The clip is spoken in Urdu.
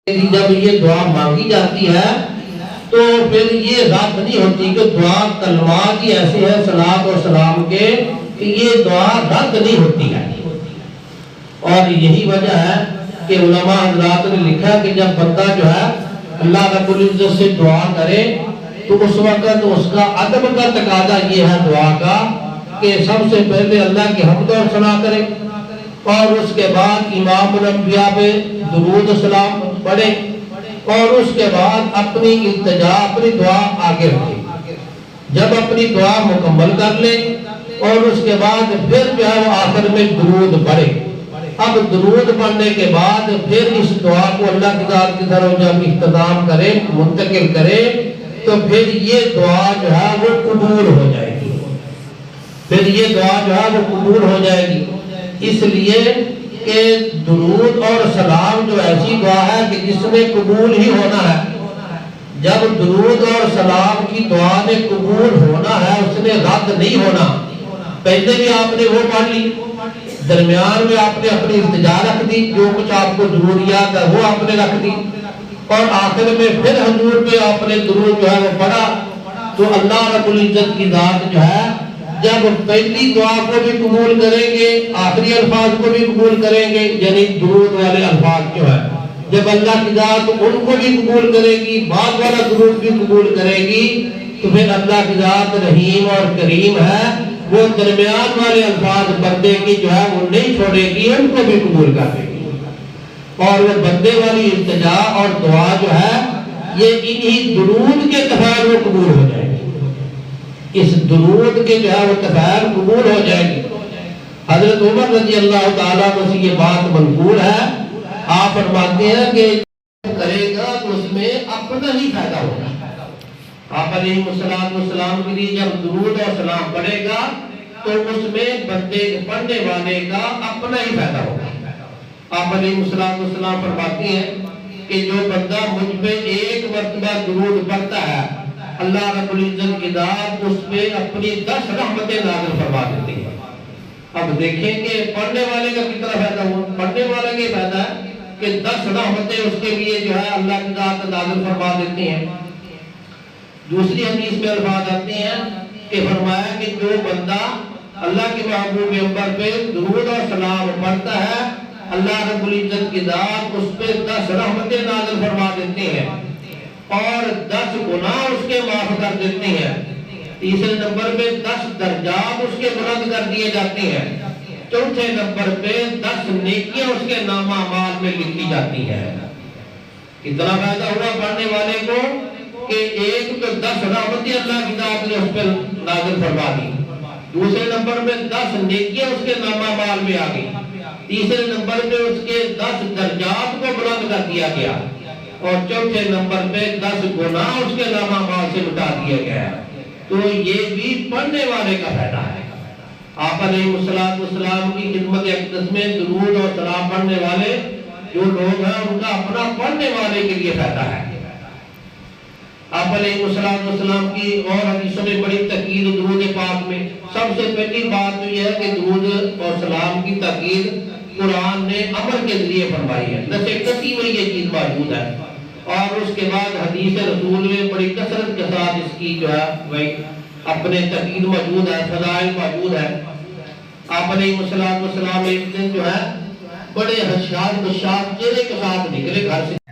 جب یہ دعا مانگی جاتی ہے تو پھر یہ رد نہیں ہوتی کہ دعا کلمات ہی ایسے ہیں صلاۃ و سلام کے کہ یہ دعا رد نہیں ہوتی ہے. اور یہی وجہ ہے کہ علماء حضرات نے لکھا کہ جب بندہ جو ہے اللہ رب العزت سے دعا کرے تو اس وقت اس کا ادب کا تقاضا یہ ہے دعا کا کہ سب سے پہلے اللہ کی حمد و ثنا کرے اور اس کے بعد امام الانبیاء پہ درود و سلام پڑھے اور اس کے بعد اپنی التجا اپنی دعا آگے رکھے. جب اپنی دعا مکمل کر لے اور اس کے بعد پھر جو ہے وہ آخر میں درود پڑھے. اب درود پڑھنے کے بعد پھر اس دعا کو اللہ کی ذات کی طرف جب اختتام کرے منتقل کرے تو پھر یہ دعا جو ہے وہ قبول ہو جائے گی. پھر یہ دعا جو ہے وہ قبول ہو جائے گی. اس لیے کہ درود اور سلام جو ایسی دعا ہے کہ جس میں قبول ہی ہونا ہے. جب درود اور سلام کی دعا نے قبول ہونا ہے اس نے رد نہیں ہونا. پہلے بھی آپ نے وہ پڑھ لی, درمیان میں آپ نے اپنی التجا رکھ دی, جو کچھ آپ کو ضروریات ہے وہ آپ نے رکھ دی, اور آخر میں پھر حضور پہ آپ نے درود جو ہے وہ پڑھا. تو اللہ رب العزت کی ذات جو ہے جب پہلی دعا کو بھی قبول کریں گے آخری الفاظ کو بھی قبول کریں گے, یعنی درود والے الفاظ جو ہے جب اللہ کی ذات ان کو بھی قبول کرے گی بعد والا درود بھی قبول کرے گی تو پھر اللہ کی ذات رحیم اور کریم ہے, وہ درمیان والے الفاظ بندے کی جو ہے وہ نہیں چھوڑے گی, ان کو بھی قبول کر دے گی. اور وہ بندے والی التجا اور دعا جو ہے یہ انہی درود کے تفاعل میں قبول ہو جائے گی. اس درود کے جو ہے وہ تفاعل قبول ہو جائے گی. حضرت عمر رضی اللہ تعالیٰ عنہ سے یہ بات منقول ہے, آپ فرماتے ہیں کہ کرے گا تو اس میں اپنا ہی فائدہ ہوگا. آپ علیہ السلام کے لیے جب درود اور سلام پڑھے گا تو اس میں بندے پڑھنے والے کا اپنا ہی فائدہ ہوگا. آپ علیہ السلام فرماتے ہیں کہ جو بندہ مجھ پہ ایک مرتبہ درود پڑھتا ہے اللہ رب العزت کی ذات اس پہ اپنی 10 رحمتیں نازل فرما دیتی ہے. اب دیکھیں کہ پڑھنے والے کا کتنا فائدہ ہوا. پڑھنے والے کا فائدہ ہے کہ 10 رحمتیں اس کے لیے جو ہے اللہ کی ذات نازل فرما دیتی ہیں. دوسری حدیث میں الفاظ آتے ہیں کہ فرمایا کہ جو بندہ اللہ کے محبوب پیغمبر پہ درود اور سلام پڑھتا ہے اللہ رب العزت کی ذات اس پہ 10 رحمتیں نازل فرما دیتے ہیں اور 10 گناہ اس کے معاف کر دیتے ہیں. تیسرے نمبر پہ 10 درجات اس کے بلند کر دیے جاتے ہیں. چوتھے نمبر پہ 10 نیکیاں اس کے نامہ اعمال میں لکھی جاتی ہیں. اتنا فائدہ ہوا پڑھنے والے کو کہ ایک تو 10 رحمتیں اللہ کی ذات نے اس پہ نازل فرما دی, دوسرے نمبر پہ 10 نیکیاں اس کے نامہ اعمال میں آ گئی, تیسرے نمبر پہ اس کے 10 درجات کو بلند کر دیا گیا اور چوتھے نمبر پہ 10 گناہ اس کے نامہ اعمال سے مٹا دیا گیا. تو یہ بھی پڑھنے والے کا فائدہ ہے. آپ علیہ السلام کی خدمت اقدس میں درود اور سلام پڑھنے والے جو لوگ ہیں ان کا اپنا پڑھنے والے کے لیے فائدہ ہے. آپ علیہ السلام کی اور حدیثوں میں بڑی تاکید درود پاک میں. سب سے پہلی بات تو یہ ہے کہ درود اور سلام کی تاکید قرآن نے امر کے ذریعے فرمائی ہے, نص قطعی میں یہ چیز موجود ہے. اور اس کے بعد حدیث رسول میں بڑی کثرت کے ساتھ اس کی جو ہے وہی اپنے تاکید موجود ہے, فضائل موجود ہے. آپ علیہ السلام ایک دن جو ہے بڑے حشاد بشاد چہرے کے ساتھ نکلے گھر سے.